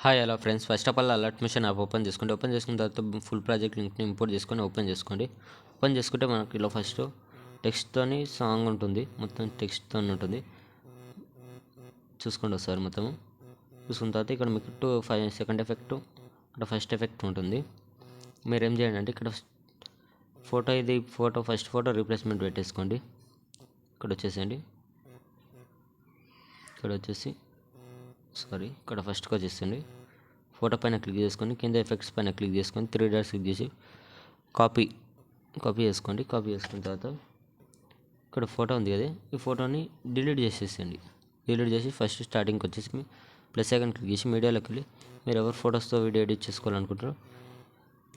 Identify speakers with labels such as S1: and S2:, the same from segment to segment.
S1: Hi hello friends, first of all alert machine app open చేసుకున్న తర్వాత full project లింక్ని import చేసుకొని open చేసుకోండి. ఓపెన్ చేసుకుంటే మనకి ఇలా ఫస్ట్ టెక్స్ట్తోని సాంగ్ ఉంటుంది, మొత్తం టెక్స్ట్తో ఉంటుంది. చూసుకోండి ఒకసారి మొత్తం. చూసుకున్న తర్వాత ఇక్కడ మీకు 5 సెకండ్ ఎఫెక్ట్, ఇక్కడ ఫస్ట్ ఎఫెక్ట్ ఉంటుంది. మీరు ఏం చేయండి అంటే ఇక్కడ ఫస్ట్ ఫోటో రీప్లేస్మెంట్ పెట్టేసుకోండి. ఇక్కడ వచ్చేసేయండి. ఇక్కడ ఫస్ట్కి వచ్చేసింది. ఫోటో పైన క్లిక్ చేసుకొని కింద ఎఫెక్ట్స్ పైన క్లిక్ చేసుకొని 3 డాట్స్ క్లిక్ చేసి కాపీ చేసుకోండి. కాపీ చేసుకున్న తర్వాత ఇక్కడ ఫోటో ఉంది కదా, ఈ ఫోటోని డిలీట్ చేసేసండి. డిలీట్ చేసి ఫస్ట్ స్టార్టింగ్కి వచ్చేసి ప్లస్ ఐకాన్ క్లిక్ చేసి మీడియాలోకి వెళ్ళి మీరు ఎవరు ఫొటోస్తో వీడియో ఎడిట్ చేసుకోవాలనుకుంటారో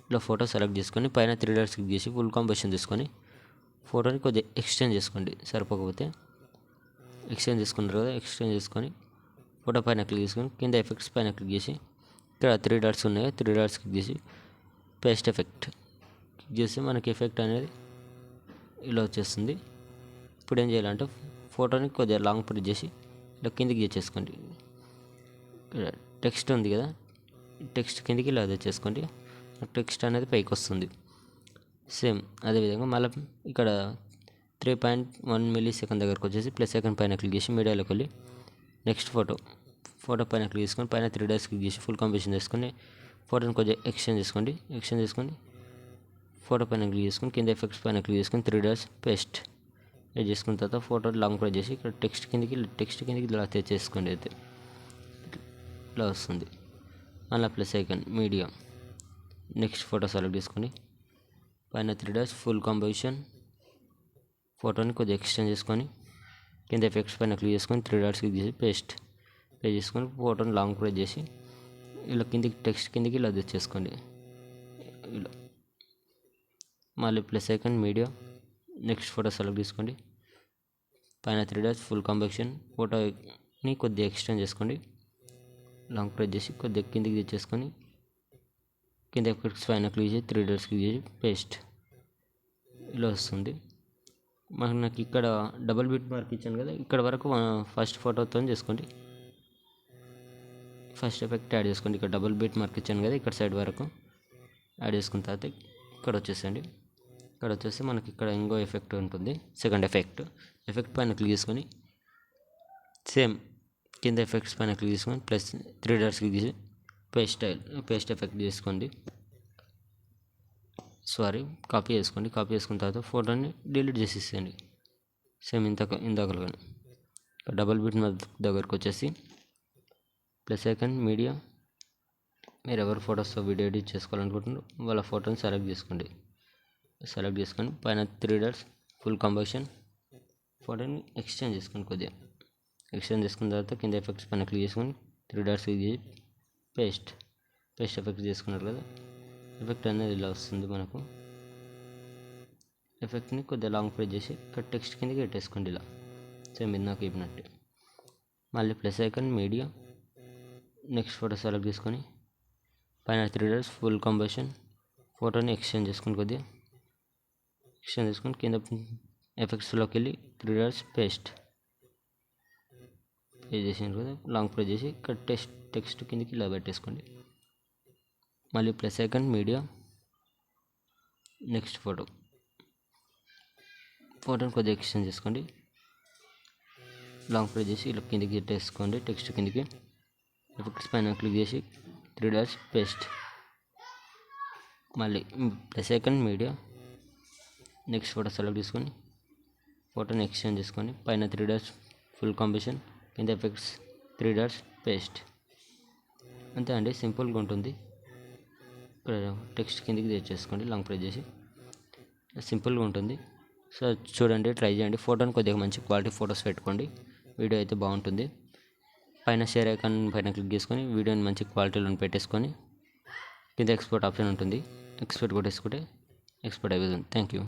S1: ఇలా ఫోటో సెలెక్ట్ చేసుకొని పైన 3 డాట్స్ క్లిక్ చేసి ఫుల్ కాంపోజిషన్ తీసుకొని ఫోటోని కొద్దిగా ఎక్స్టెండ్ చేసుకోండి. సరిపోకపోతే ఎక్స్టెండ్ చేసుకున్నారు కదా, ఎక్స్టెండ్ చేసుకొని ఫోటో పైన క్లిక్ చేసుకొని కింద ఎఫెక్ట్స్ పైన క్లిక్ చేసి ఇక్కడ 3 డాట్స్ ఉన్నాయి, 3 డాట్స్ క్లిక్ చేసి పేస్ట్ ఎఫెక్ట్ క్లిక్ చేస్తే మనకి ఎఫెక్ట్ అనేది ఇలా వచ్చేస్తుంది. ఇప్పుడు ఏం చేయాలంటే ఫోటోని కొద్దిగా లాంగ్ ప్రెస్ చేసి ఇలా కిందికి తెచ్చేసుకోండి. టెక్స్ట్ ఉంది కదా, టెక్స్ట్ కిందికి ఇలా తెచ్చేసుకోండి. టెక్స్ట్ అనేది పైకి వస్తుంది. సేమ్ అదేవిధంగా మళ్ళీ ఇక్కడ 3.1 millisecond దగ్గరకు వచ్చేసి ప్లస్ ఐకాన్ పైన క్లిక్ చేసి మీడియాలోకి వెళ్ళి నెక్స్ట్ ఫోటో పైన క్లిక్ చేసుకొని పైన 3 డాట్స్ క్లిక్ చేసి ఫుల్ కాంపోజిషన్ చేసుకొని ఫోటోని కొద్దిగా ఎక్స్టెండ్ చేసుకొని ఫోటో పైన క్లిక్ చేసుకొని కింద ఎఫెక్ట్స్ పైన క్లిక్ చేసుకొని 3 డాట్స్ పేస్ట్ చేసుకున్న తర్వాత ఫోటో లాంగ్ ప్రెస్ చేసి ఇక్కడ టెక్స్ట్ కిందికి ఇలా తెచ్చేసుకోండి. అయితే ఇలా వస్తుంది. మళ్ళీ plus icon media next photo select చేసుకొని పైన 3 డాట్స్ ఫుల్ కాంపోజిషన్ ఫోటోని కొద్దిగా ఎక్స్టెండ్ చేసుకొని కింద ఎఫెక్ట్స్ పైన క్లిక్ చేసుకొని 3 డాట్స్ క్లిక్ చేసి పేస్ట్ చేసుకొని ఫోటోని లాంగ్ ప్రెస్ చేసి ఇలా టెక్స్ట్ కిందికి ఇలా తెచ్చేసుకోండి. ఇలా మళ్ళీ plus icon media next photo select చేసుకోండి. పైన 3 డాట్స్ ఫుల్ కాంపోజిషన్ ఫోటోని కొద్దిగా ఎక్స్టెండ్ చేసుకోండి. లాంగ్ ప్రెస్ చేసి కొద్దిగా కిందికి తెచ్చేసుకొని కింద ఎఫెక్ట్స్ పైన క్లిక్ చేసి 3 డాట్స్ క్లిక్ చేసి పేస్ట్ ఇలా వస్తుంది. నాకు ఇక్కడ డబుల్ బిట్ మార్క్ ఇచ్చాను కదా, ఇక్కడ వరకు ఫస్ట్ ఫోటోతో చేసుకోండి. ఫస్ట్ ఎఫెక్ట్ యాడ్ చేసుకోండి. ఇక్కడ డబుల్ బిట్ మార్క్ ఇచ్చాను కదా, ఇక్కడ సైడ్ వరకు యాడ్ చేసుకున్న తర్వాత ఇక్కడ వచ్చేసండి. ఇక్కడ వచ్చేసి మనకి ఇక్కడ ఇంకో ఎఫెక్ట్ ఉంటుంది, సెకండ్ ఎఫెక్ట్ పైన క్లిక్ చేసుకొని సేమ్ కింద ఎఫెక్ట్స్ పైన క్లిక్ చేసుకొని ప్లస్ 3 డాట్స్ క్లిక్ చేసి పేస్ట్ ఎఫెక్ట్ చేసుకోండి. కాపీ చేసుకోండి. కాపీ చేసుకున్న తర్వాత ఫోటోని డిలీట్ చేసేసేయండి. సేమ్ ఇందాకలుగానే డబుల్ బిట్ దగ్గరకు వచ్చేసి ప్లస్ ఐకాన్ మీడియా మీరు ఎవరు ఫొటోస్తో వీడియో ఎడిట్ చేసుకోవాలనుకుంటున్నారో వాళ్ళ ఫోటోని సెలెక్ట్ చేసుకొని పైన 3 డాట్స్ ఫుల్ కాంపోజిషన్ ఫోటోని ఎక్స్టెండ్ చేసుకోండి. కొద్దిగా ఎక్స్టెండ్ చేసుకున్న తర్వాత కింద ఎఫెక్ట్స్ పైన క్లిక్ చేసుకొని 3 డాట్స్ క్లిక్ చేసి పేస్ట్ ఎఫెక్ట్ చేసుకున్నారు కదా, ఎఫెక్ట్ అనేది ఇలా వస్తుంది. మనకు ఎఫెక్ట్ని కొద్దిగా లాంగ్ ప్రెస్ చేసి ఇక్కడ టెక్స్ట్ కిందకి పెట్టేసుకోండి. ఇలా సేమ్ ఇందాక చెప్పినట్టు. మళ్ళీ plus icon media next photo select చేసుకొని పైన 3 డాట్స్ ఫుల్ కాంపోజిషన్ ఫోటోని ఎక్స్టెండ్ చేసుకొని కింద ఎఫెక్ట్స్లోకి వెళ్ళి 3 డాట్స్ పేస్ట్ చేసినారు కదా, లాంగ్ ప్రెస్ చేసి ఇక్కడ టెక్స్ట్ కిందకి ఇలా పెట్టేసుకోండి. మళ్ళీ ప్లస్ ఐకాన్ మీడియా నెక్స్ట్ ఫోటోని కొద్దిగా ఎక్స్టెండ్ చేసుకోండి. లాంగ్ ప్రెస్ చేసి ఇలా కిందికి పెట్టేసుకోండి. టెక్స్ట్ కిందికి ఎఫెక్ట్స్ పైన క్లిక్ చేసి 3 డాట్స్ పేస్ట్. మళ్ళీ plus icon media next photo select చేసుకొని ఫోటోని ఎక్స్టెండ్ చేసుకొని పైన 3 డాట్స్ ఫుల్ కాంపోజిషన్ కింద ఎఫెక్ట్స్ 3 డాట్స్ పేస్ట్. అంతే అండి, సింపుల్గా ఉంటుంది. టెక్స్ట్ కిందికి తెచ్చేసుకోండి లాంగ్ ప్రెస్ చేసి. సింపుల్గా ఉంటుంది. సో చూడండి, ట్రై చేయండి. ఫోటోని కొద్దిగా మంచి క్వాలిటీ ఫొటోస్ పెట్టుకోండి, వీడియో అయితే బాగుంటుంది. పైన షేర్ ఐకాన్ పైన క్లిక్ చేసుకొని వీడియోని మంచి క్వాలిటీలో పెట్టేసుకొని కింద ఎక్స్పోర్ట్ ఆప్షన్ ఉంటుంది, ఎక్స్పోర్ట్ కొట్టేసుకుంటే ఎక్స్పోర్ట్ అయిపోతుంది. Thank you.